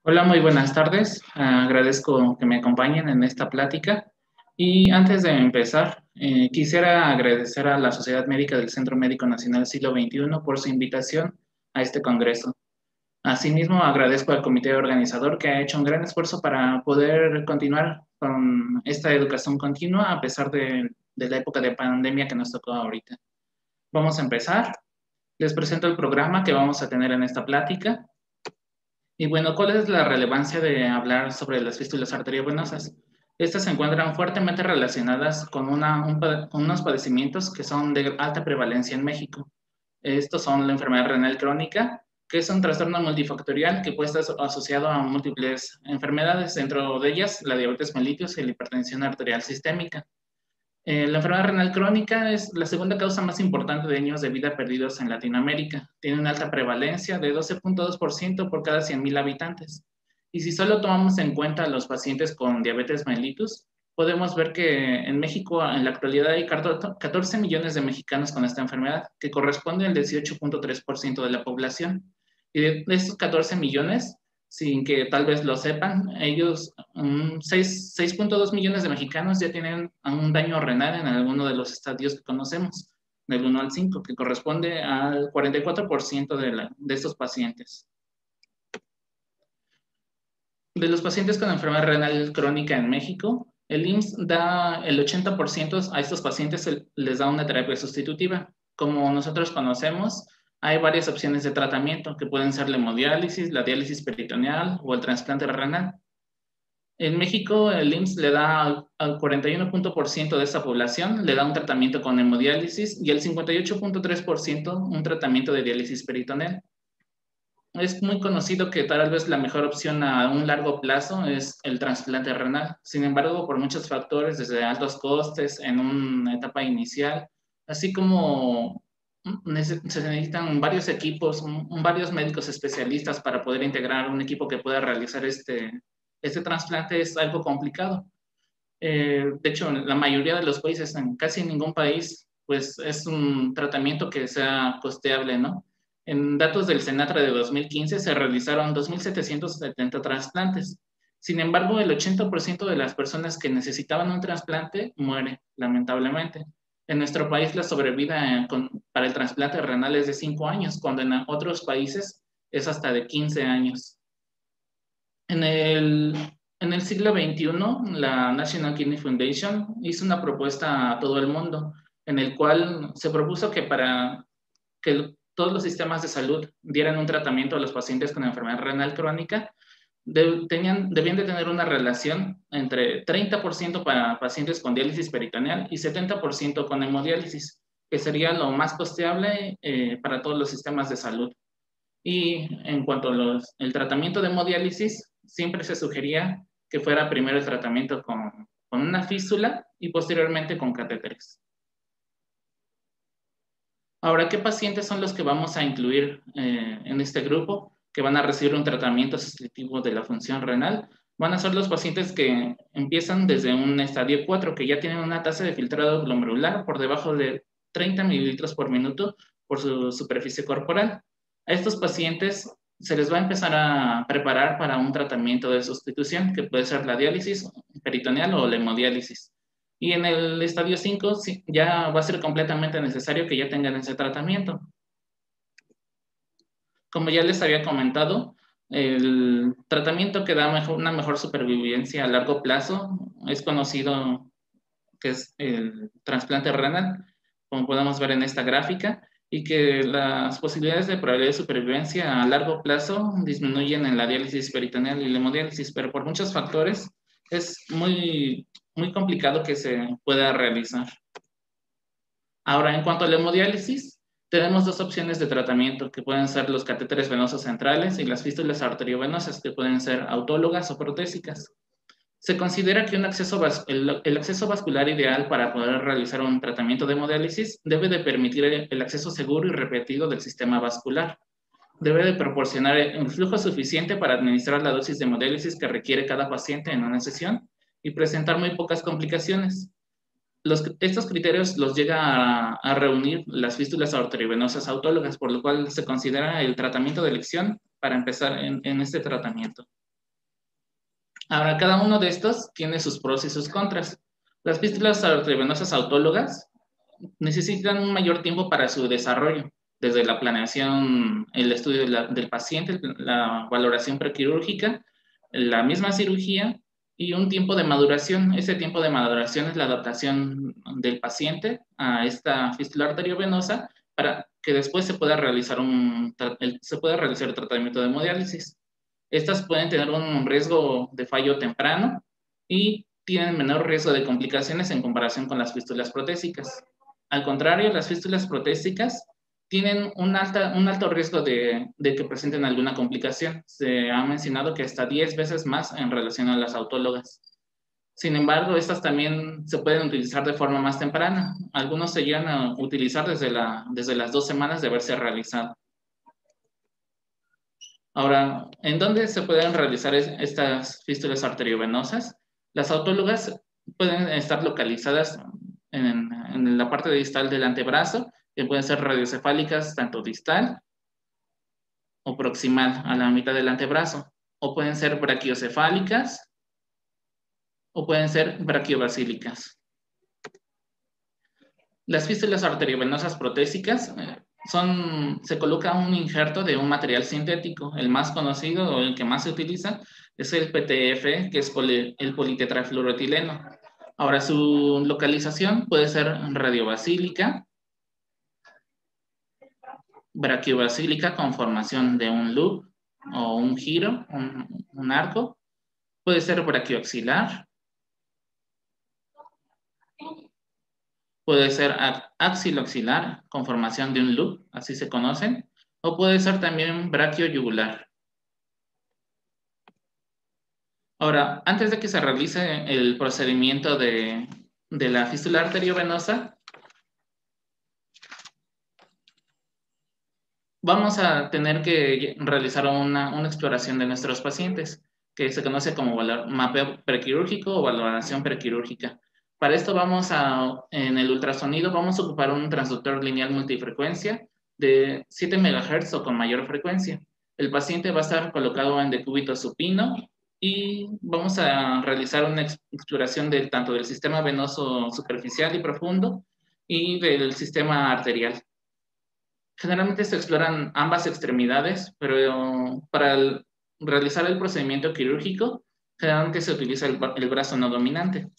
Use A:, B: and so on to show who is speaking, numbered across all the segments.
A: Hola, muy buenas tardes. Agradezco que me acompañen en esta plática. Y antes de empezar, quisiera agradecer a la Sociedad Médica del Centro Médico Nacional Siglo XXI por su invitación a este congreso. Asimismo, agradezco al comité organizador que ha hecho un gran esfuerzo para poder continuar con esta educación continua a pesar de la época de pandemia que nos tocó ahorita. Vamos a empezar. Les presento el programa que vamos a tener en esta plática. Y bueno, ¿cuál es la relevancia de hablar sobre las fístulas arteriovenosas? Estas se encuentran fuertemente relacionadas con, con unos padecimientos que son de alta prevalencia en México. Estos son la enfermedad renal crónica, que es un trastorno multifactorial que puede estar asociado a múltiples enfermedades, dentro de ellas la diabetes mellitus y la hipertensión arterial sistémica. La enfermedad renal crónica es la segunda causa más importante de años de vida perdidos en Latinoamérica. Tiene una alta prevalencia de 12.2% por cada 100.000 habitantes. Y si solo tomamos en cuenta a los pacientes con diabetes mellitus, podemos ver que en México en la actualidad hay 14 millones de mexicanos con esta enfermedad, que corresponde al 18.3% de la población. Y de estos 14 millones, sin que tal vez lo sepan, ellos, 6.2 millones de mexicanos ya tienen un daño renal en alguno de los estadios que conocemos, del 1 al 5, que corresponde al 44% de estos pacientes. De los pacientes con enfermedad renal crónica en México, el IMSS da el 80% a estos pacientes, les da una terapia sustitutiva. Como nosotros conocemos, hay varias opciones de tratamiento que pueden ser la hemodiálisis, la diálisis peritoneal o el trasplante renal. En México, el IMSS le da al 41% de esa población, le da un tratamiento con hemodiálisis y al 58.3% un tratamiento de diálisis peritoneal. Es muy conocido que tal vez la mejor opción a un largo plazo es el trasplante renal. Sin embargo, por muchos factores, desde altos costes en una etapa inicial, así como se necesitan varios equipos, varios médicos especialistas para poder integrar un equipo que pueda realizar este trasplante, es algo complicado. De hecho, en la mayoría de los países, en casi ningún país, pues es un tratamiento que sea costeable, ¿no? En datos del Senatra de 2015 se realizaron 2.770 trasplantes. Sin embargo, el 80% de las personas que necesitaban un trasplante muere, lamentablemente. En nuestro país la sobrevida para el trasplante renal es de 5 años, cuando en otros países es hasta de 15 años. En el siglo XXI, la National Kidney Foundation hizo una propuesta a todo el mundo, en el cual se propuso que para que todos los sistemas de salud dieran un tratamiento a los pacientes con enfermedad renal crónica, debían de tener una relación entre 30% para pacientes con diálisis peritoneal y 70% con hemodiálisis, que sería lo más costeable para todos los sistemas de salud. Y en cuanto al tratamiento de hemodiálisis, siempre se sugería que fuera primero el tratamiento con una fístula y posteriormente con catéteres. Ahora, ¿qué pacientes son los que vamos a incluir en este grupo que van a recibir un tratamiento sustitutivo de la función renal? Van a ser los pacientes que empiezan desde un estadio 4, que ya tienen una tasa de filtrado glomerular por debajo de 30 mililitros por minuto por su superficie corporal. A estos pacientes se les va a empezar a preparar para un tratamiento de sustitución, que puede ser la diálisis peritoneal o la hemodiálisis. Y en el estadio 5 ya va a ser completamente necesario que ya tengan ese tratamiento. Como ya les había comentado, el tratamiento que da una mejor supervivencia a largo plazo es conocido que es el trasplante renal, como podemos ver en esta gráfica, y que las posibilidades de probabilidad de supervivencia a largo plazo disminuyen en la diálisis peritoneal y la hemodiálisis, pero por muchos factores es muy complicado que se pueda realizar. Ahora, en cuanto a la hemodiálisis, tenemos dos opciones de tratamiento, que pueden ser los catéteres venosos centrales y las fístulas arteriovenosas, que pueden ser autólogas o protésicas. Se considera que el acceso vascular ideal para poder realizar un tratamiento de hemodiálisis debe de permitir el acceso seguro y repetido del sistema vascular. Debe de proporcionar un flujo suficiente para administrar la dosis de hemodiálisis que requiere cada paciente en una sesión y presentar muy pocas complicaciones. Estos criterios los llega a reunir las fístulas arteriovenosas autólogas, por lo cual se considera el tratamiento de elección para empezar en este tratamiento. Ahora, cada uno de estos tiene sus pros y sus contras. Las fístulas arteriovenosas autólogas necesitan un mayor tiempo para su desarrollo, desde la planeación, el estudio del paciente, la valoración prequirúrgica, la misma cirugía y un tiempo de maduración. Ese tiempo de maduración es la adaptación del paciente a esta fístula arteriovenosa para que después se pueda realizar el tratamiento de hemodiálisis. Estas pueden tener un riesgo de fallo temprano y tienen menor riesgo de complicaciones en comparación con las fístulas protésicas. Al contrario, las fístulas protésicas tienen un alto riesgo de que presenten alguna complicación. Se ha mencionado que hasta 10 veces más en relación a las autólogas. Sin embargo, estas también se pueden utilizar de forma más temprana. Algunos se llegan a utilizar desde las 2 semanas de haberse realizado. Ahora, ¿en dónde se pueden realizar estas fístulas arteriovenosas? Las autólogas pueden estar localizadas en la parte distal del antebrazo, que pueden ser radiocefálicas tanto distal o proximal a la mitad del antebrazo, o pueden ser brachiocefálicas o pueden ser brachiobasílicas. Las fístulas arteriovenosas protésicas se coloca un injerto de un material sintético. El más conocido o el que más se utiliza es el PTF, que es el politetrafluoroetileno. Ahora, su localización puede ser radiobasílica, brachiobasílica con formación de un loop o un giro, un arco. Puede ser brachioaxilar. Puede ser axiloaxilar con formación de un loop, así se conocen, o puede ser también brachioyugular. Ahora, antes de que se realice el procedimiento de la fístula arteriovenosa, vamos a tener que realizar una exploración de nuestros pacientes, que se conoce como mapeo prequirúrgico o valoración prequirúrgica. Para esto en el ultrasonido, vamos a ocupar un transductor lineal multifrecuencia de 7 MHz o con mayor frecuencia. El paciente va a estar colocado en decúbito supino y vamos a realizar una exploración tanto del sistema venoso superficial y profundo y del sistema arterial. Generalmente se exploran ambas extremidades, pero para realizar el procedimiento quirúrgico, generalmente se utiliza el brazo no dominante.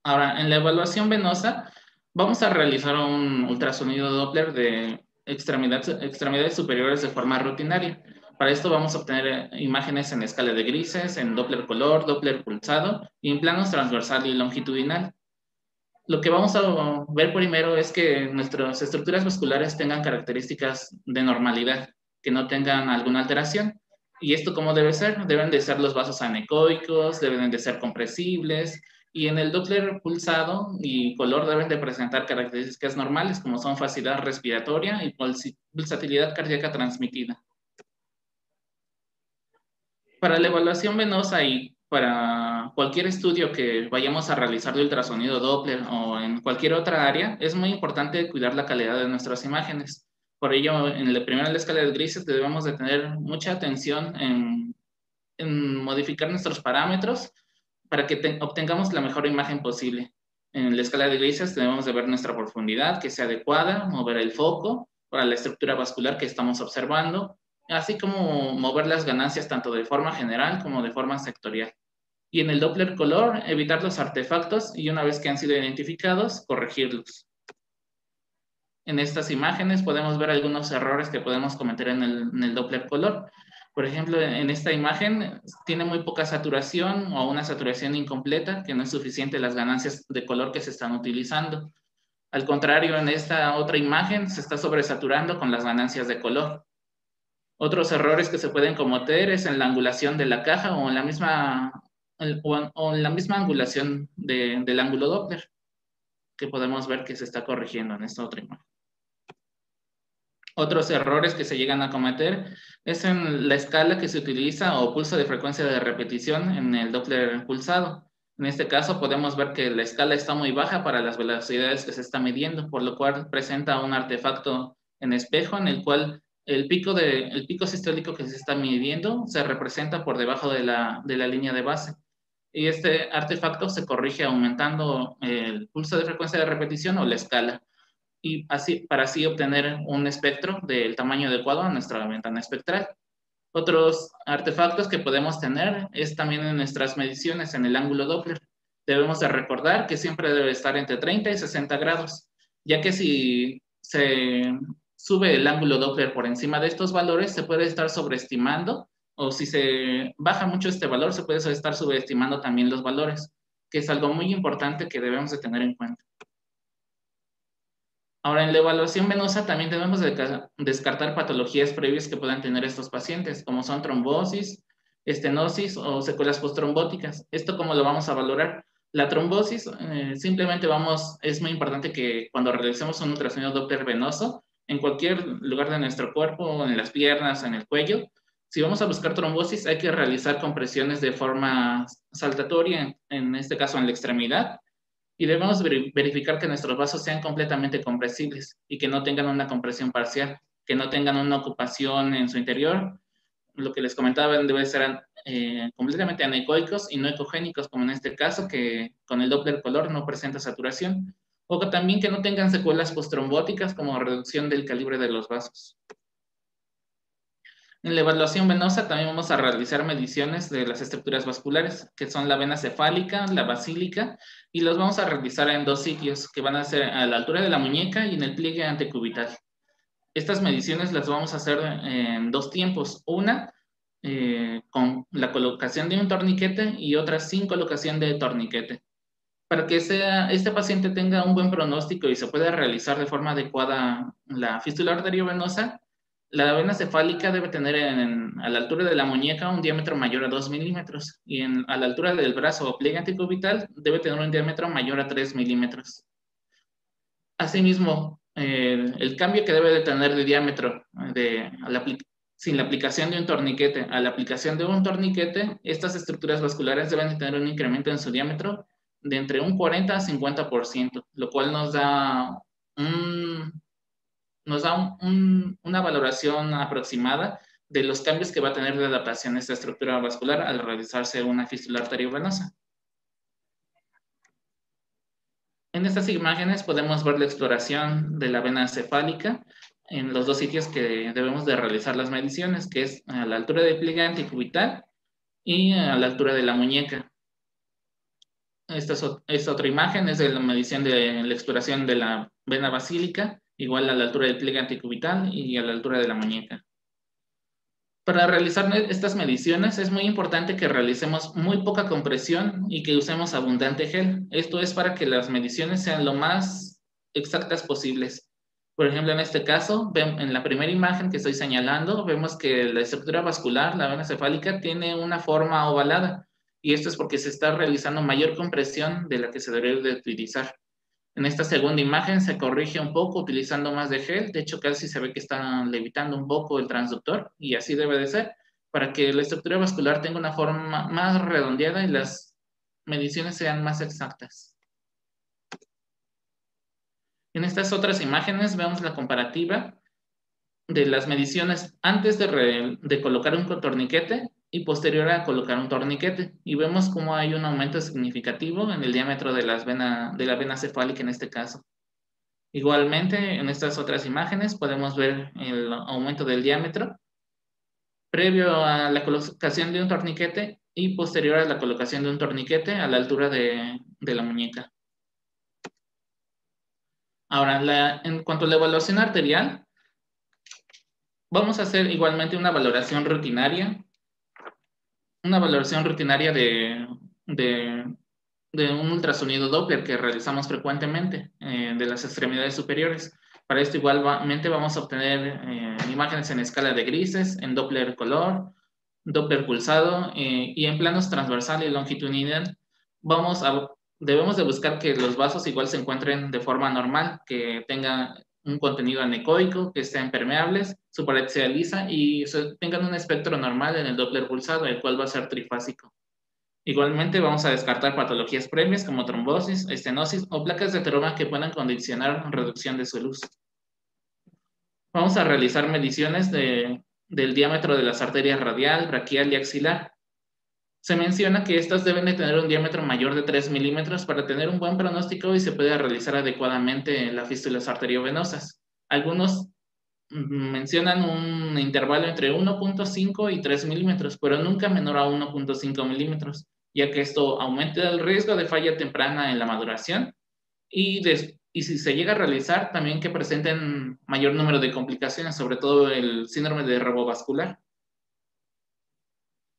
A: Ahora, en la evaluación venosa, vamos a realizar un ultrasonido Doppler de extremidades superiores de forma rutinaria. Para esto vamos a obtener imágenes en escala de grises, en Doppler color, Doppler pulsado y en planos transversal y longitudinal. Lo que vamos a ver primero es que nuestras estructuras musculares tengan características de normalidad, que no tengan alguna alteración. ¿Y esto cómo debe ser? Deben de ser los vasos anecoicos, deben de ser compresibles, y en el Doppler pulsado y color deben de presentar características normales, como son facilidad respiratoria y pulsatilidad cardíaca transmitida. Para la evaluación venosa y para cualquier estudio que vayamos a realizar de ultrasonido Doppler o en cualquier otra área, es muy importante cuidar la calidad de nuestras imágenes. Por ello, en la primera escala de grises debemos de tener mucha atención en modificar nuestros parámetros para que obtengamos la mejor imagen posible. En la escala de grises debemos de ver nuestra profundidad, que sea adecuada, mover el foco para la estructura vascular que estamos observando, así como mover las ganancias tanto de forma general como de forma sectorial. Y en el Doppler color, evitar los artefactos y una vez que han sido identificados, corregirlos. En estas imágenes podemos ver algunos errores que podemos cometer en el Doppler color. Por ejemplo, en esta imagen tiene muy poca saturación o una saturación incompleta, que no es suficiente las ganancias de color que se están utilizando. Al contrario, en esta otra imagen se está sobresaturando con las ganancias de color. Otros errores que se pueden cometer es en la angulación de la caja o en la misma angulación del ángulo Doppler, que podemos ver que se está corrigiendo en esta otra imagen. Otros errores que se llegan a cometer es en la escala que se utiliza o pulso de frecuencia de repetición en el Doppler pulsado. En este caso podemos ver que la escala está muy baja para las velocidades que se está midiendo, por lo cual presenta un artefacto en espejo en el cual el pico sistólico que se está midiendo se representa por debajo de la línea de base. Y este artefacto se corrige aumentando el pulso de frecuencia de repetición o la escala, y para así obtener un espectro del tamaño adecuado a nuestra ventana espectral. Otros artefactos que podemos tener es también en nuestras mediciones en el ángulo Doppler. Debemos de recordar que siempre debe estar entre 30 y 60 grados, ya que si se sube el ángulo Doppler por encima de estos valores, se puede estar sobreestimando, o si se baja mucho este valor, se puede estar subestimando también los valores, que es algo muy importante que debemos de tener en cuenta. Ahora, en la evaluación venosa también debemos de descartar patologías previas que puedan tener estos pacientes, como son trombosis, estenosis o secuelas postrombóticas. ¿Esto cómo lo vamos a valorar? La trombosis, simplemente es muy importante que cuando realicemos un ultrasonido Doppler venoso, en cualquier lugar de nuestro cuerpo, en las piernas, en el cuello, si vamos a buscar trombosis, hay que realizar compresiones de forma saltatoria, en este caso en la extremidad, y debemos verificar que nuestros vasos sean completamente compresibles y que no tengan una compresión parcial, que no tengan una ocupación en su interior. Lo que les comentaba, debe ser completamente anecoicos y no ecogénicos, como en este caso, que con el Doppler color no presenta saturación, o que también que no tengan secuelas postrombóticas como reducción del calibre de los vasos. En la evaluación venosa también vamos a realizar mediciones de las estructuras vasculares, que son la vena cefálica, la basílica, y los vamos a realizar en dos sitios, que van a ser a la altura de la muñeca y en el pliegue antecubital. Estas mediciones las vamos a hacer en dos tiempos. Una, con la colocación de un torniquete y otra sin colocación de torniquete. Para que este paciente tenga un buen pronóstico y se pueda realizar de forma adecuada la fístula arteriovenosa, la vena cefálica debe tener a la altura de la muñeca un diámetro mayor a 2 milímetros y a la altura del brazo o pliegue antecubital debe tener un diámetro mayor a 3 milímetros. Asimismo, el cambio que debe de tener de diámetro sin la aplicación de un torniquete a la aplicación de un torniquete, estas estructuras vasculares deben de tener un incremento en su diámetro de entre un 40 a 50%, lo cual nos da una valoración aproximada de los cambios que va a tener de adaptación esta estructura vascular al realizarse una fístula arteriovenosa. En estas imágenes podemos ver la exploración de la vena cefálica en los dos sitios que debemos de realizar las mediciones, que es a la altura del pliegue antecubital y a la altura de la muñeca. Esta otra imagen es de la medición de la exploración de la vena basílica, igual a la altura del pliegue antecubital y a la altura de la muñeca. Para realizar estas mediciones es muy importante que realicemos muy poca compresión y que usemos abundante gel. Esto es para que las mediciones sean lo más exactas posibles. Por ejemplo, en este caso, en la primera imagen que estoy señalando, vemos que la estructura vascular, la vena cefálica, tiene una forma ovalada. Y esto es porque se está realizando mayor compresión de la que se debería de utilizar. En esta segunda imagen se corrige un poco utilizando más de gel. De hecho, casi se ve que está levitando un poco el transductor y así debe de ser para que la estructura vascular tenga una forma más redondeada y las mediciones sean más exactas. En estas otras imágenes vemos la comparativa de las mediciones antes de colocar un torniquete y posterior a colocar un torniquete, y vemos cómo hay un aumento significativo en el diámetro de la vena cefálica en este caso. Igualmente, en estas otras imágenes podemos ver el aumento del diámetro previo a la colocación de un torniquete y posterior a la colocación de un torniquete a la altura de la muñeca. Ahora, en cuanto a la evaluación arterial, vamos a hacer igualmente una valoración rutinaria de un ultrasonido Doppler que realizamos frecuentemente de las extremidades superiores. Para esto igualmente vamos a obtener imágenes en escala de grises, en Doppler color, Doppler pulsado y en planos transversal y longitudinal. Debemos de buscar que los vasos igual se encuentren de forma normal, que tengan un contenido anecoico, que estén permeables, su pared sea lisa y tengan un espectro normal en el Doppler pulsado, el cual va a ser trifásico. Igualmente vamos a descartar patologías previas como trombosis, estenosis o placas de ateroma que puedan condicionar reducción de su luz. Vamos a realizar mediciones del diámetro de las arterias radial, braquial y axilar. Se menciona que estas deben de tener un diámetro mayor de 3 milímetros para tener un buen pronóstico y se puede realizar adecuadamente las fístulas arteriovenosas. Algunos mencionan un intervalo entre 1.5 y 3 milímetros, pero nunca menor a 1.5 milímetros, ya que esto aumenta el riesgo de falla temprana en la maduración y si se llega a realizar, también que presenten mayor número de complicaciones, sobre todo el síndrome de robovascular.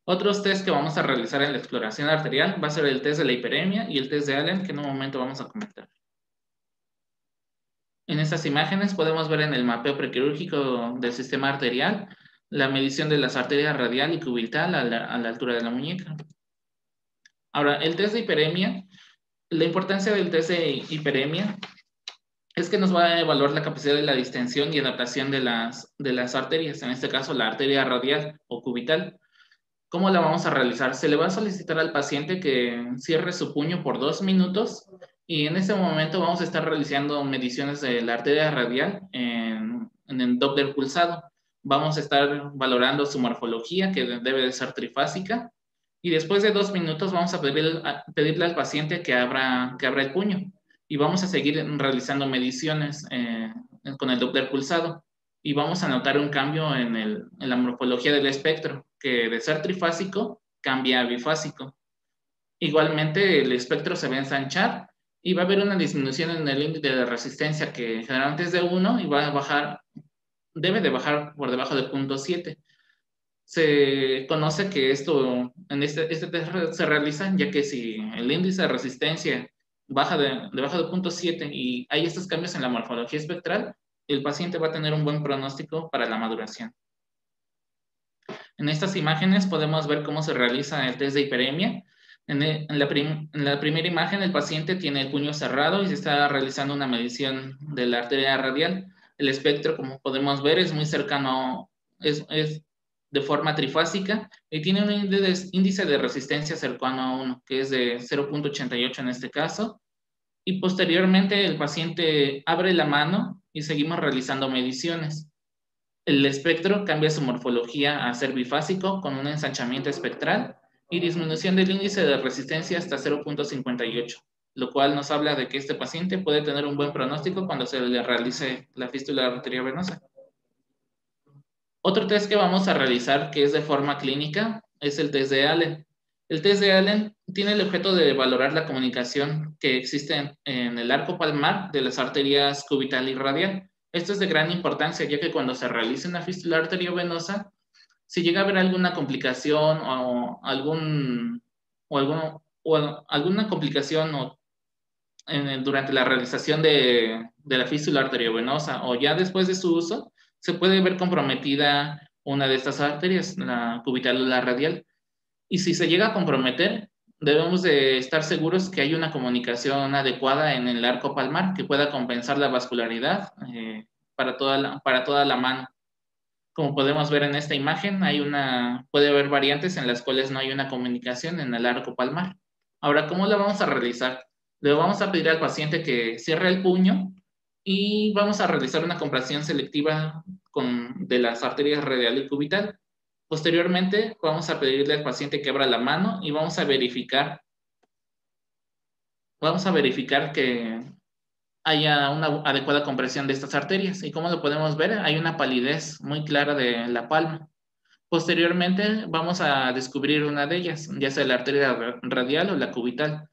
A: Otros test que vamos a realizar en la exploración arterial va a ser el test de la hiperemia y el test de Allen, que en un momento vamos a comentar. En estas imágenes podemos ver en el mapeo prequirúrgico del sistema arterial la medición de las arterias radial y cubital a la altura de la muñeca. Ahora, el test de hiperemia, la importancia del test de hiperemia es que nos va a evaluar la capacidad de la distensión y adaptación de las arterias, en este caso la arteria radial o cubital. ¿Cómo la vamos a realizar? Se le va a solicitar al paciente que cierre su puño por 2 minutos y en ese momento vamos a estar realizando mediciones de la arteria radial en el Doppler pulsado. Vamos a estar valorando su morfología, que debe de ser trifásica, y después de 2 minutos vamos a pedirle al paciente que abra el puño y vamos a seguir realizando mediciones con el Doppler pulsado y vamos a notar un cambio en la morfología del espectro, que de ser trifásico cambia a bifásico. Igualmente el espectro se va a ensanchar y va a haber una disminución en el índice de resistencia que generalmente es de 1 y va a bajar, debe de bajar por debajo de 0.7. Se conoce que esto, en este test se realiza ya que si el índice de resistencia baja debajo de 0.7 y hay estos cambios en la morfología espectral, el paciente va a tener un buen pronóstico para la maduración. En estas imágenes podemos ver cómo se realiza el test de hiperemia. En la primera imagen el paciente tiene el puño cerrado y se está realizando una medición de la arteria radial. El espectro, como podemos ver, es muy cercano, es de forma trifásica y tiene un índice de resistencia cercano a 1, que es de 0.88 en este caso. Y posteriormente el paciente abre la mano y seguimos realizando mediciones. El espectro cambia su morfología a ser bifásico con un ensanchamiento espectral y disminución del índice de resistencia hasta 0.58, lo cual nos habla de que este paciente puede tener un buen pronóstico cuando se le realice la fístula arteriovenosa. Otro test que vamos a realizar, que es de forma clínica, es el test de Allen. El test de Allen tiene el objeto de valorar la comunicación que existe en el arco palmar de las arterias cubital y radial. Esto es de gran importancia, ya que cuando se realice una fístula arteriovenosa, si llega a haber alguna complicación o alguna complicación durante la realización de la fístula arteriovenosa o ya después de su uso, se puede ver comprometida una de estas arterias, la cubital o la radial. Y si se llega a comprometer, debemos de estar seguros que hay una comunicación adecuada en el arco palmar que pueda compensar la vascularidad para toda la mano. Como podemos ver en esta imagen, puede haber variantes en las cuales no hay una comunicación en el arco palmar. Ahora, ¿cómo la vamos a realizar? Le vamos a pedir al paciente que cierre el puño y vamos a realizar una compresión selectiva de las arterias radial y cubital. Posteriormente, vamos a pedirle al paciente que abra la mano y vamos a verificar que haya una adecuada compresión de estas arterias. Y como lo podemos ver, hay una palidez muy clara de la palma. Posteriormente, vamos a descubrir una de ellas, ya sea la arteria radial o la cubital.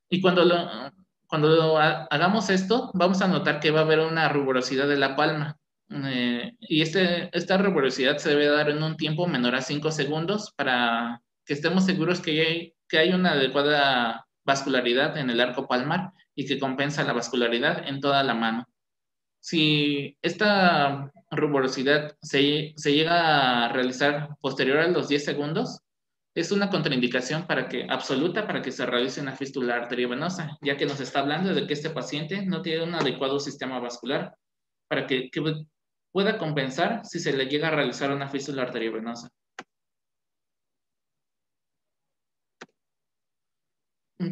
A: Y cuando hagamos esto, vamos a notar que va a haber una rugosidad de la palma. Y esta rugosidad se debe dar en un tiempo menor a 5 segundos para que estemos seguros que hay una adecuada vascularidad en el arco palmar y que compensa la vascularidad en toda la mano. Si esta ruborosidad se llega a realizar posterior a los 10 segundos, es una contraindicación absoluta para que se realice una fístula arteriovenosa, ya que nos está hablando de que este paciente no tiene un adecuado sistema vascular para que pueda compensar si se le llega a realizar una fístula arteriovenosa.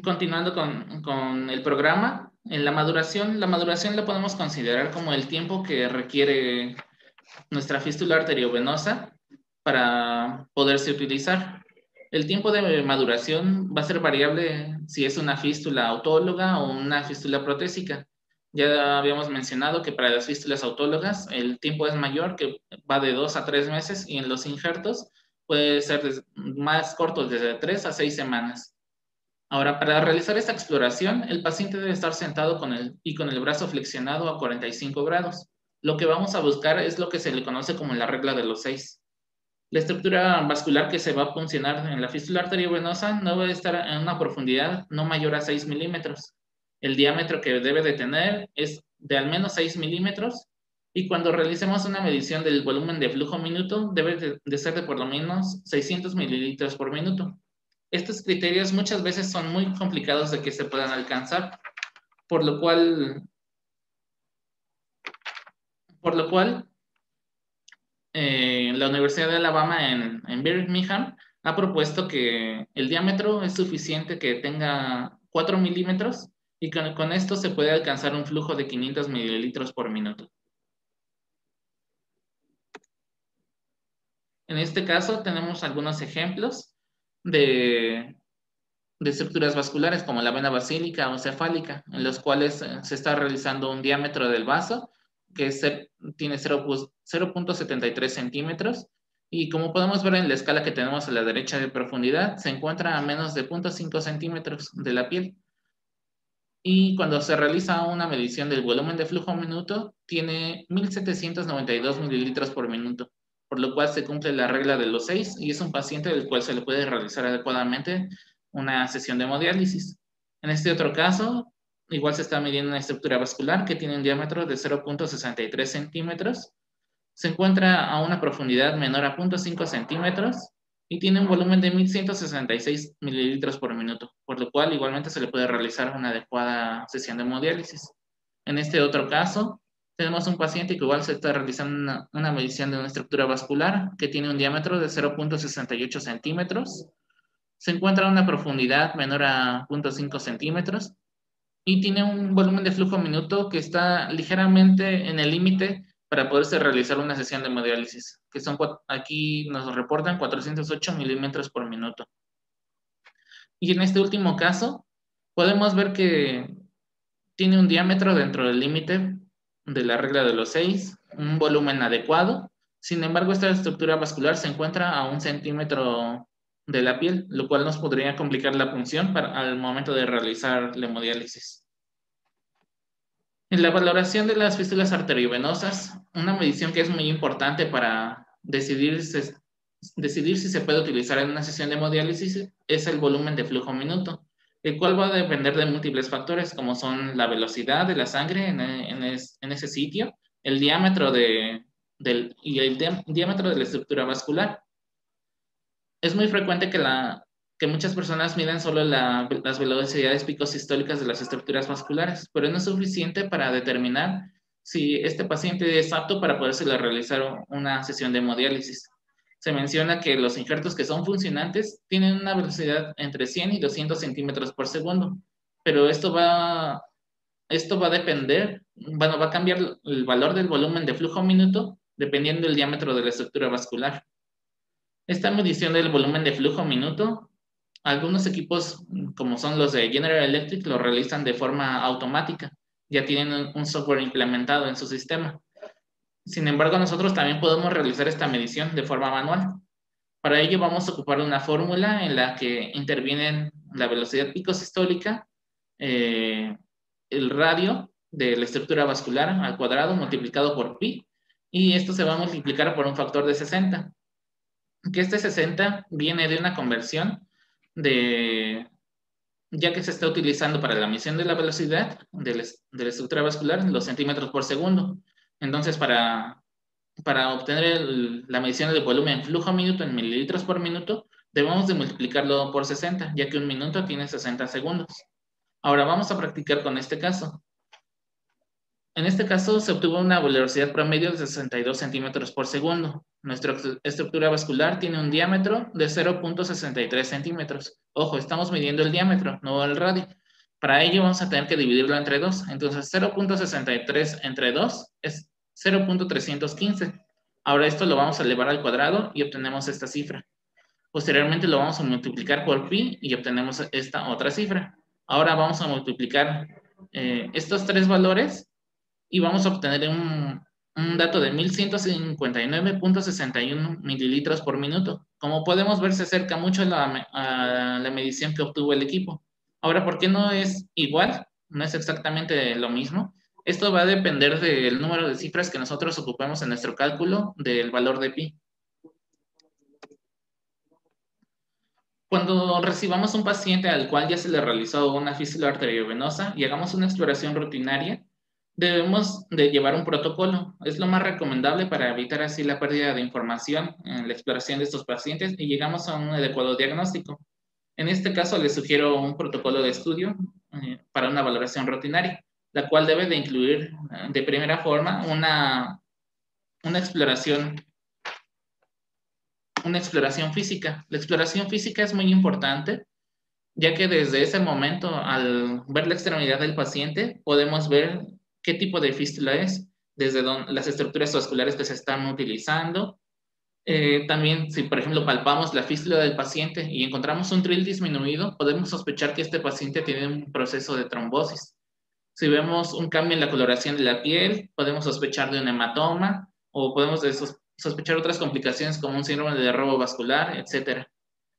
A: Continuando con el programa, En la maduración la podemos considerar como el tiempo que requiere nuestra fístula arteriovenosa para poderse utilizar. El tiempo de maduración va a ser variable si es una fístula autóloga o una fístula protésica. Ya habíamos mencionado que para las fístulas autólogas el tiempo es mayor, que va de 2 a 3 meses, y en los injertos puede ser más corto, desde 3 a 6 semanas. Ahora, para realizar esta exploración, el paciente debe estar sentado con el brazo flexionado a 45 grados. Lo que vamos a buscar es lo que se le conoce como la regla de los 6. La estructura vascular que se va a funcionar en la fístula arteriovenosa no debe estar en una profundidad no mayor a 6 milímetros. El diámetro que debe de tener es de al menos 6 milímetros, y cuando realicemos una medición del volumen de flujo minuto debe de ser de por lo menos 600 mililitros por minuto. Estos criterios muchas veces son muy complicados de que se puedan alcanzar, por lo cual la Universidad de Alabama en Birmingham ha propuesto que el diámetro es suficiente que tenga 4 milímetros, y con esto se puede alcanzar un flujo de 500 mililitros por minuto. En este caso tenemos algunos ejemplos de estructuras vasculares como la vena basílica o cefálica, en los cuales se está realizando un diámetro del vaso que tiene 0.73 centímetros, y como podemos ver en la escala que tenemos a la derecha de profundidad, se encuentra a menos de 0.5 centímetros de la piel. Y cuando se realiza una medición del volumen de flujo minuto, tiene 1.792 mililitros por minuto, por lo cual se cumple la regla de los 6, y es un paciente del cual se le puede realizar adecuadamente una sesión de hemodiálisis. En este otro caso, igual se está midiendo una estructura vascular que tiene un diámetro de 0.63 centímetros, se encuentra a una profundidad menor a 0.5 centímetros y tiene un volumen de 1.166 mililitros por minuto, por lo cual igualmente se le puede realizar una adecuada sesión de hemodiálisis. En este otro caso, tenemos un paciente que igual se está realizando una medición de una estructura vascular que tiene un diámetro de 0.68 centímetros, se encuentra a una profundidad menor a 0.5 centímetros y tiene un volumen de flujo minuto que está ligeramente en el límite para poderse realizar una sesión de hemodiálisis, que son, aquí nos reportan 408 milímetros por minuto. Y en este último caso, podemos ver que tiene un diámetro dentro del límite de la regla de los 6, un volumen adecuado. Sin embargo, esta estructura vascular se encuentra a 1 centímetro de la piel, lo cual nos podría complicar la punción al momento de realizar la hemodiálisis. En la valoración de las fístulas arteriovenosas, una medición que es muy importante para decidir si se puede utilizar en una sesión de hemodiálisis es el volumen de flujo minuto, el cual va a depender de múltiples factores, como son la velocidad de la sangre en ese sitio, el diámetro diámetro de la estructura vascular. Es muy frecuente que muchas personas miden solo las velocidades picosistólicas de las estructuras vasculares, pero no es suficiente para determinar si este paciente es apto para poderse realizar una sesión de hemodiálisis. Se menciona que los injertos que son funcionantes tienen una velocidad entre 100 y 200 centímetros por segundo, pero esto va a depender, bueno, va a cambiar el valor del volumen de flujo minuto dependiendo del diámetro de la estructura vascular. Esta medición del volumen de flujo minuto, algunos equipos, como son los de General Electric, lo realizan de forma automática. Ya tienen un software implementado en su sistema. Sin embargo, nosotros también podemos realizar esta medición de forma manual. Para ello vamos a ocupar una fórmula en la que intervienen la velocidad picosistólica, el radio de la estructura vascular al cuadrado multiplicado por pi, y esto se va a multiplicar por un factor de 60. Que este 60 viene de una conversión ya que se está utilizando para la medición de la velocidad de la estructura vascular los centímetros por segundo. Entonces, para obtener la medición del volumen flujo minuto en mililitros por minuto, debemos de multiplicarlo por 60, ya que un minuto tiene 60 segundos. Ahora vamos a practicar con este caso. En este caso se obtuvo una velocidad promedio de 62 centímetros por segundo. Nuestra estructura vascular tiene un diámetro de 0.63 centímetros. Ojo, estamos midiendo el diámetro, no el radio, Para ello vamos a tener que dividirlo entre 2. Entonces 0.63 entre 2 es 0.315. Ahora esto lo vamos a elevar al cuadrado y obtenemos esta cifra. Posteriormente lo vamos a multiplicar por pi y obtenemos esta otra cifra. Ahora vamos a multiplicar estos tres valores y vamos a obtener un dato de 1159.61 mililitros por minuto. Como podemos ver, se acerca mucho a la medición que obtuvo el equipo. Ahora, ¿por qué no es igual? No es exactamente lo mismo. Esto va a depender del número de cifras que nosotros ocupemos en nuestro cálculo del valor de pi. Cuando recibamos un paciente al cual ya se le realizó una fístula arteriovenosa y hagamos una exploración rutinaria, debemos de llevar un protocolo. Es lo más recomendable para evitar así la pérdida de información en la exploración de estos pacientes y llegamos a un adecuado diagnóstico. En este caso, les sugiero un protocolo de estudio para una valoración rutinaria, la cual debe de incluir de primera forma una exploración física. La exploración física es muy importante, ya que desde ese momento, al ver la extremidad del paciente, podemos ver qué tipo de fístula es, desde las estructuras vasculares que se están utilizando. También, si por ejemplo palpamos la fístula del paciente y encontramos un trill disminuido, podemos sospechar que este paciente tiene un proceso de trombosis. Si vemos un cambio en la coloración de la piel, podemos sospechar de un hematoma o podemos sospechar otras complicaciones como un síndrome de derrame vascular, etc.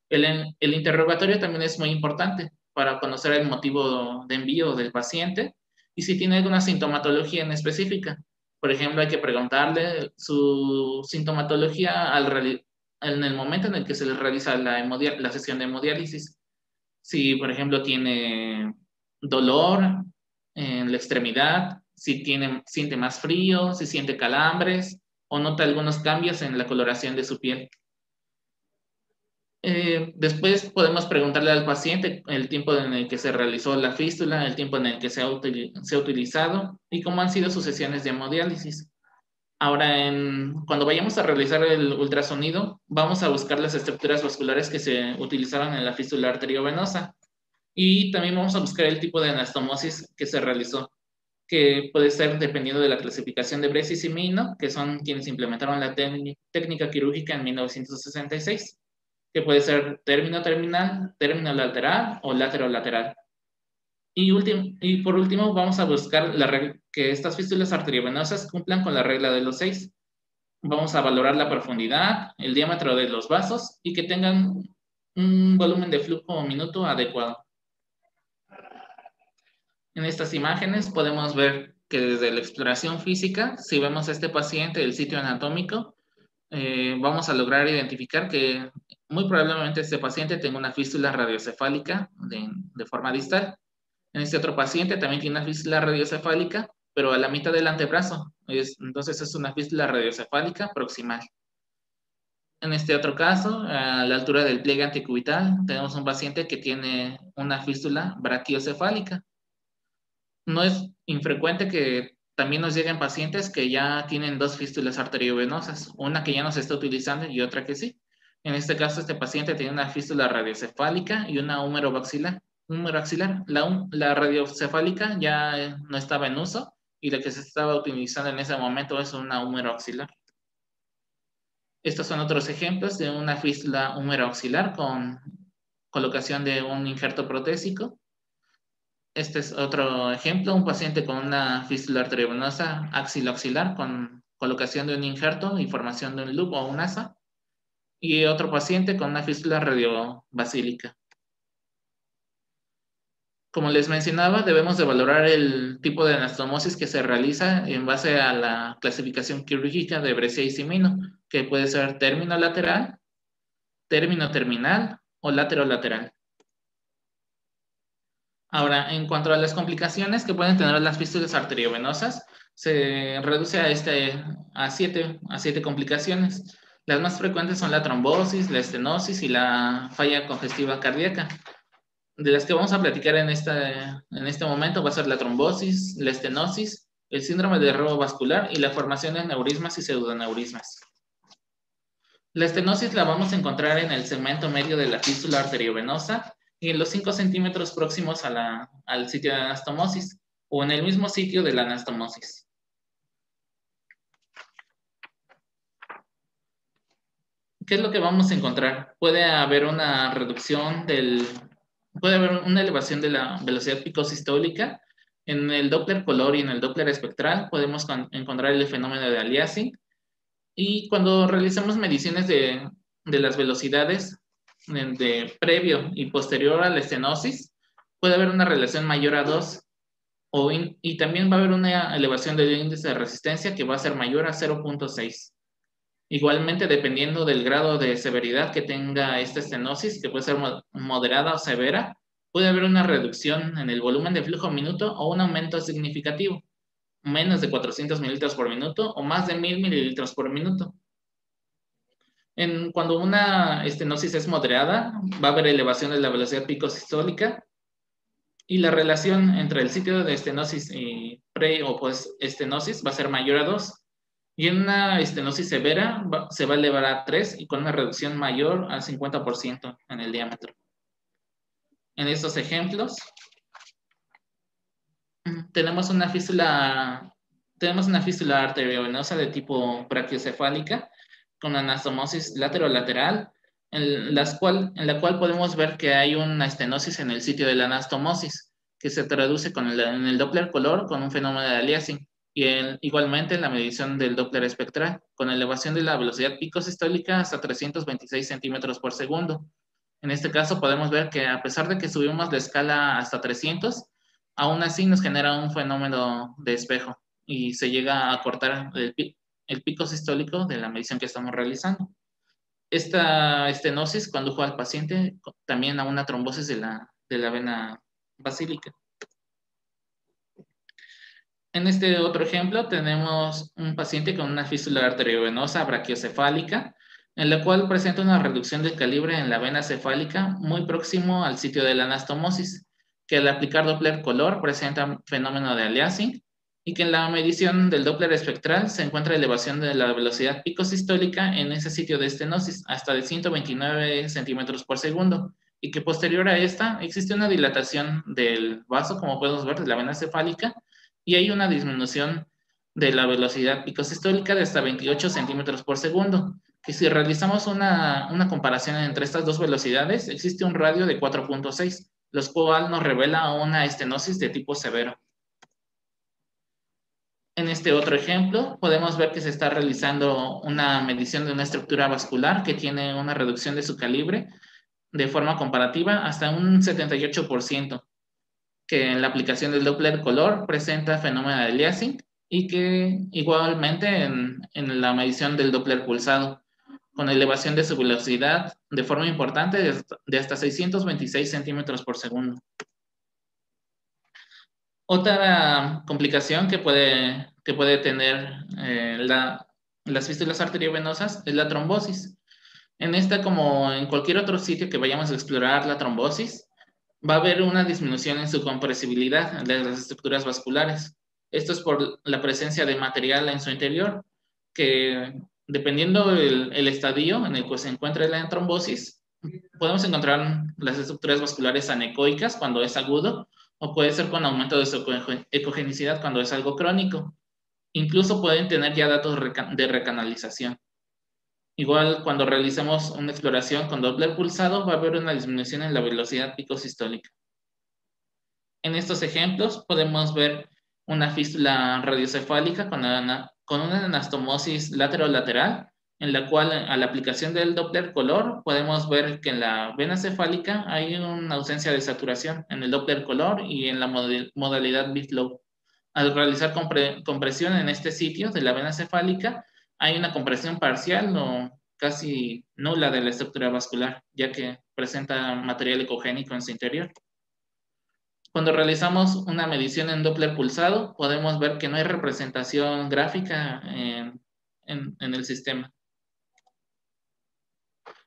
A: El interrogatorio también es muy importante para conocer el motivo de envío del paciente y si tiene alguna sintomatología en específica. Por ejemplo, hay que preguntarle su sintomatología en el momento en el que se le realiza la sesión de hemodiálisis. Si, por ejemplo, tiene dolor en la extremidad, si siente más frío, si siente calambres o nota algunos cambios en la coloración de su piel. Después podemos preguntarle al paciente el tiempo en el que se realizó la fístula, el tiempo en el que se ha utilizado y cómo han sido sus sesiones de hemodiálisis. Ahora, cuando vayamos a realizar el ultrasonido, vamos a buscar las estructuras vasculares que se utilizaron en la fístula arteriovenosa y también vamos a buscar el tipo de anastomosis que se realizó, que puede ser dependiendo de la clasificación de Bressis y Mino, que son quienes implementaron la técnica quirúrgica en 1966. Que puede ser término terminal, término lateral o lateral. Y por último, vamos a buscar que estas fístulas arteriovenosas cumplan con la regla de los 6. Vamos a valorar la profundidad, el diámetro de los vasos y que tengan un volumen de flujo minuto adecuado. En estas imágenes podemos ver que desde la exploración física, si vemos a este paciente, el sitio anatómico, vamos a lograr identificar que muy probablemente este paciente tenga una fístula radiocefálica de forma distal. En este otro paciente también tiene una fístula radiocefálica, pero a la mitad del antebrazo. Entonces es una fístula radiocefálica proximal. En este otro caso, a la altura del pliegue antecubital, tenemos un paciente que tiene una fístula brachiocefálica. No es infrecuente que también nos lleguen pacientes que ya tienen dos fístulas arteriovenosas, una que ya no se está utilizando y otra que sí. En este caso, este paciente tiene una fístula radiocefálica y una húmero axilar. La radiocefálica ya no estaba en uso y la que se estaba utilizando en ese momento es una húmero axilar. Estos son otros ejemplos de una fístula húmero axilar con colocación de un injerto protésico. Este es otro ejemplo, un paciente con una fístula arteriovenosa axiloaxilar con colocación de un injerto y formación de un loop o un asa. Y otro paciente con una fístula radiobasílica. Como les mencionaba, debemos de valorar el tipo de anastomosis que se realiza en base a la clasificación quirúrgica de Brescia y Simino, que puede ser término lateral, término terminal o lateral. Ahora, en cuanto a las complicaciones que pueden tener las fístulas arteriovenosas, se reduce a siete complicaciones. Las más frecuentes son la trombosis, la estenosis y la falla congestiva cardíaca. De las que vamos a platicar en este momento va a ser la trombosis, la estenosis, el síndrome de derrame vascular y la formación de aneurismas y pseudoneurismas. La estenosis la vamos a encontrar en el segmento medio de la fístula arteriovenosa y en los 5 centímetros próximos al sitio de anastomosis o en el mismo sitio de la anastomosis. ¿Qué es lo que vamos a encontrar? Puede haber una reducción puede haber una elevación de la velocidad picosistólica. En el Doppler color y en el Doppler espectral podemos encontrar el fenómeno de aliasing. Y cuando realizamos mediciones de las velocidades de previo y posterior a la estenosis, puede haber una relación mayor a 2 y también va a haber una elevación del índice de resistencia que va a ser mayor a 0.6. Igualmente, dependiendo del grado de severidad que tenga esta estenosis, que puede ser moderada o severa, puede haber una reducción en el volumen de flujo minuto o un aumento significativo, menos de 400 mililitros por minuto o más de 1000 mililitros por minuto. Cuando una estenosis es moderada, va a haber elevación de la velocidad picosistólica y la relación entre el sitio de estenosis y pre o post-estenosis va a ser mayor a 2. Y en una estenosis severa se va a elevar a 3 y con una reducción mayor al 50% en el diámetro. En estos ejemplos, tenemos una fístula arteriovenosa de tipo brachiocefálica con anastomosis laterolateral, en la cual podemos ver que hay una estenosis en el sitio de la anastomosis, que se traduce en el Doppler color con un fenómeno de aliasing. Y igualmente en la medición del Doppler espectral, con elevación de la velocidad picosistólica hasta 326 centímetros por segundo. En este caso podemos ver que a pesar de que subimos la escala hasta 300, aún así nos genera un fenómeno de espejo y se llega a cortar el pico sistólico de la medición que estamos realizando. Esta estenosis condujo al paciente también a una trombosis de la vena basílica. En este otro ejemplo tenemos un paciente con una fístula arteriovenosa brachiocefálica, en la cual presenta una reducción del calibre en la vena cefálica muy próximo al sitio de la anastomosis, que al aplicar Doppler color presenta un fenómeno de aliasing y que en la medición del Doppler espectral se encuentra elevación de la velocidad picosistólica en ese sitio de estenosis hasta de 129 centímetros por segundo y que posterior a esta existe una dilatación del vaso, como podemos ver, de la vena cefálica, y hay una disminución de la velocidad picosistólica de hasta 28 centímetros por segundo, que si realizamos una comparación entre estas dos velocidades, existe un radio de 4.6, lo cual nos revela una estenosis de tipo severo. En este otro ejemplo, podemos ver que se está realizando una medición de una estructura vascular que tiene una reducción de su calibre de forma comparativa hasta un 78%. Que en la aplicación del Doppler color presenta fenómeno de aliasing y que igualmente en la medición del Doppler pulsado, con elevación de su velocidad de forma importante de hasta 626 centímetros por segundo. Otra complicación que puede tener las fístulas arteriovenosas es la trombosis. En esta, como en cualquier otro sitio que vayamos a explorar la trombosis, va a haber una disminución en su compresibilidad de las estructuras vasculares. Esto es por la presencia de material en su interior, que dependiendo el estadio en el que se encuentre la trombosis, podemos encontrar las estructuras vasculares anecoicas cuando es agudo, o puede ser con aumento de su ecogenicidad cuando es algo crónico. Incluso pueden tener ya datos de recanalización. Igual, cuando realicemos una exploración con Doppler pulsado, va a haber una disminución en la velocidad picosistólica. En estos ejemplos podemos ver una fístula radiocefálica con una anastomosis lateral, en la cual a la aplicación del Doppler color podemos ver que en la vena cefálica hay una ausencia de saturación en el Doppler color y en la modalidad B-flow. Al realizar compresión en este sitio de la vena cefálica, hay una compresión parcial o casi nula de la estructura vascular, ya que presenta material ecogénico en su interior. Cuando realizamos una medición en Doppler pulsado, podemos ver que no hay representación gráfica en el sistema.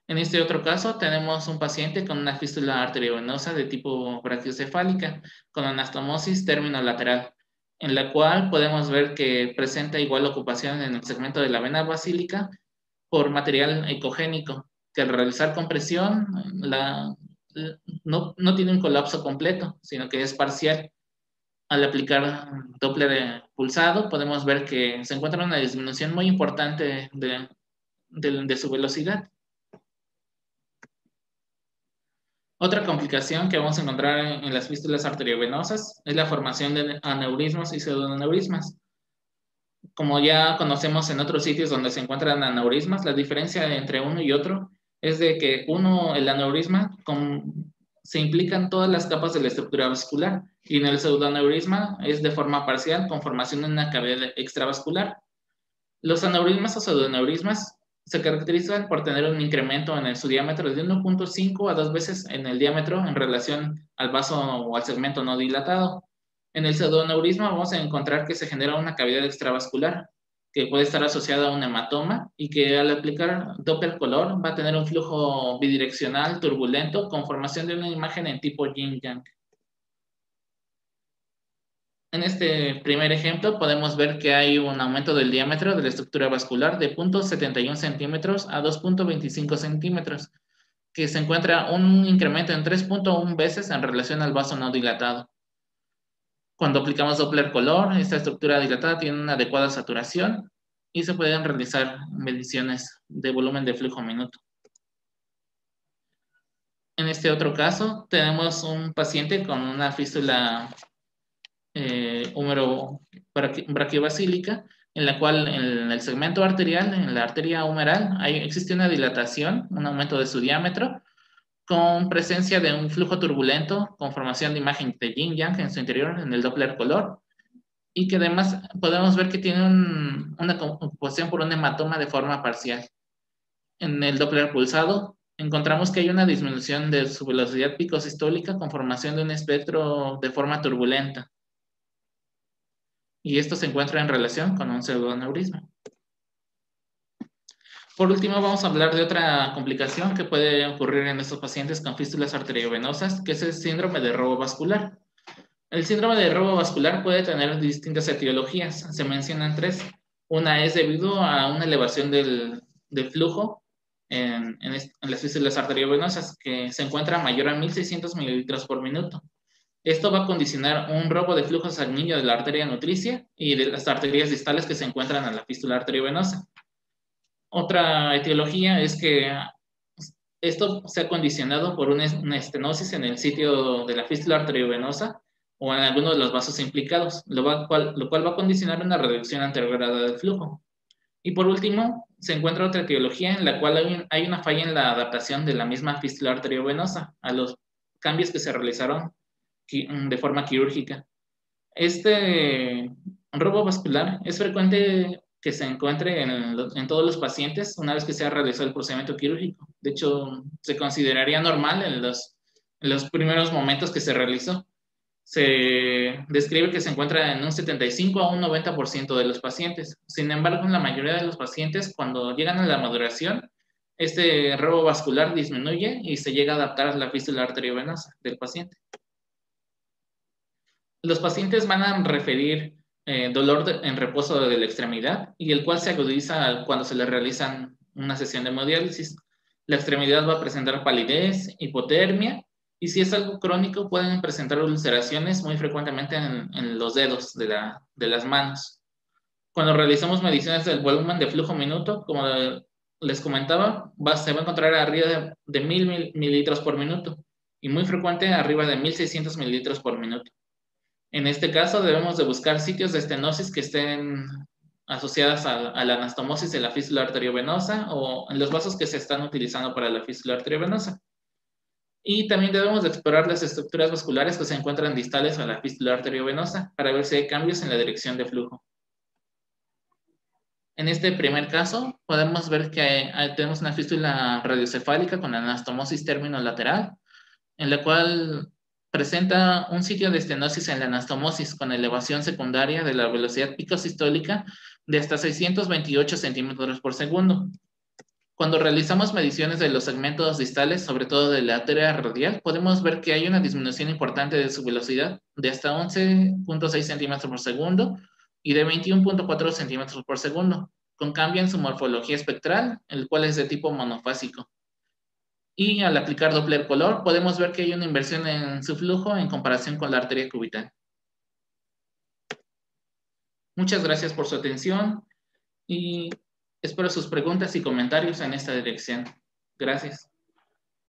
A: En este otro caso, tenemos un paciente con una fístula arteriovenosa de tipo brachiocefálica, con anastomosis término-lateral, en la cual podemos ver que presenta igual ocupación en el segmento de la vena basílica por material ecogénico, que al realizar compresión no tiene un colapso completo, sino que es parcial. Al aplicar Doppler pulsado, podemos ver que se encuentra una disminución muy importante de su velocidad. Otra complicación que vamos a encontrar en las fístulas arteriovenosas es la formación de aneurismas y pseudoaneurismas. Como ya conocemos en otros sitios donde se encuentran aneurismas, la diferencia entre uno y otro es de que el aneurisma, se implican todas las capas de la estructura vascular, y en el pseudoaneurisma es de forma parcial con formación de una cavidad extravascular. Los aneurismas o pseudoaneurismas se caracterizan por tener un incremento en su diámetro de 1.5 a 2 veces en el diámetro en relación al vaso o al segmento no dilatado. En el pseudoaneurisma vamos a encontrar que se genera una cavidad extravascular que puede estar asociada a un hematoma y que al aplicar Doppler color va a tener un flujo bidireccional turbulento con formación de una imagen en tipo yin-yang. En este primer ejemplo podemos ver que hay un aumento del diámetro de la estructura vascular de 0.71 centímetros a 2.25 centímetros, que se encuentra un incremento en 3.1 veces en relación al vaso no dilatado. Cuando aplicamos Doppler color, esta estructura dilatada tiene una adecuada saturación y se pueden realizar mediciones de volumen de flujo minuto. En este otro caso, tenemos un paciente con una fístula húmero braquiobasílica, en la cual en el segmento arterial, en la arteria humeral, existe una dilatación, un aumento de su diámetro, con presencia de un flujo turbulento con formación de imagen de yin-yang en su interior, en el Doppler color, y que además podemos ver que tiene una composición por un hematoma de forma parcial. En el Doppler pulsado encontramos que hay una disminución de su velocidad picosistólica con formación de un espectro de forma turbulenta. Y esto se encuentra en relación con un pseudoaneurisma. Por último, vamos a hablar de otra complicación que puede ocurrir en estos pacientes con fístulas arteriovenosas, que es el síndrome de robo vascular. El síndrome de robo vascular puede tener distintas etiologías. Se mencionan tres. Una es debido a una elevación del flujo en las fístulas arteriovenosas, que se encuentra mayor a 1.600 mililitros por minuto. Esto va a condicionar un robo de flujo sanguíneo de la arteria nutricia y de las arterias distales que se encuentran en la fístula arteriovenosa. Otra etiología es que esto se ha condicionado por una estenosis en el sitio de la fístula arteriovenosa o en alguno de los vasos implicados, lo cual va a condicionar una reducción anterograda del flujo. Y por último, se encuentra otra etiología en la cual hay una falla en la adaptación de la misma fístula arteriovenosa a los cambios que se realizaron de forma quirúrgica. Este robo vascular es frecuente que se encuentre en todos los pacientes una vez que se ha realizado el procedimiento quirúrgico. De hecho, se consideraría normal en los primeros momentos que se realizó. Se describe que se encuentra en un 75 a un 90% de los pacientes. Sin embargo, en la mayoría de los pacientes, cuando llegan a la maduración, este robo vascular disminuye y se llega a adaptar a la fístula arteriovenosa del paciente. Los pacientes van a referir dolor en reposo de la extremidad, y el cual se agudiza cuando se les realizan una sesión de hemodiálisis. La extremidad va a presentar palidez, hipotermia, y si es algo crónico pueden presentar ulceraciones muy frecuentemente en los dedos de las manos. Cuando realizamos mediciones del volumen de flujo minuto, como les comentaba, se va a encontrar arriba de 1.000 mililitros por minuto, y muy frecuente arriba de 1.600 mililitros por minuto. En este caso debemos de buscar sitios de estenosis que estén asociadas a la anastomosis de la fístula arteriovenosa o en los vasos que se están utilizando para la fístula arteriovenosa. Y también debemos de explorar las estructuras vasculares que se encuentran distales a la fístula arteriovenosa para ver si hay cambios en la dirección de flujo. En este primer caso podemos ver que tenemos una fístula radiocefálica con anastomosis término-lateral, en la cual presenta un sitio de estenosis en la anastomosis con elevación secundaria de la velocidad picosistólica de hasta 628 centímetros por segundo. Cuando realizamos mediciones de los segmentos distales, sobre todo de la arteria radial, podemos ver que hay una disminución importante de su velocidad de hasta 11.6 centímetros por segundo y de 21.4 centímetros por segundo, con cambio en su morfología espectral, el cual es de tipo monofásico. Y al aplicar Doppler color, podemos ver que hay una inversión en su flujo en comparación con la arteria cubital. Muchas gracias por su atención y espero sus preguntas y comentarios en esta dirección. Gracias.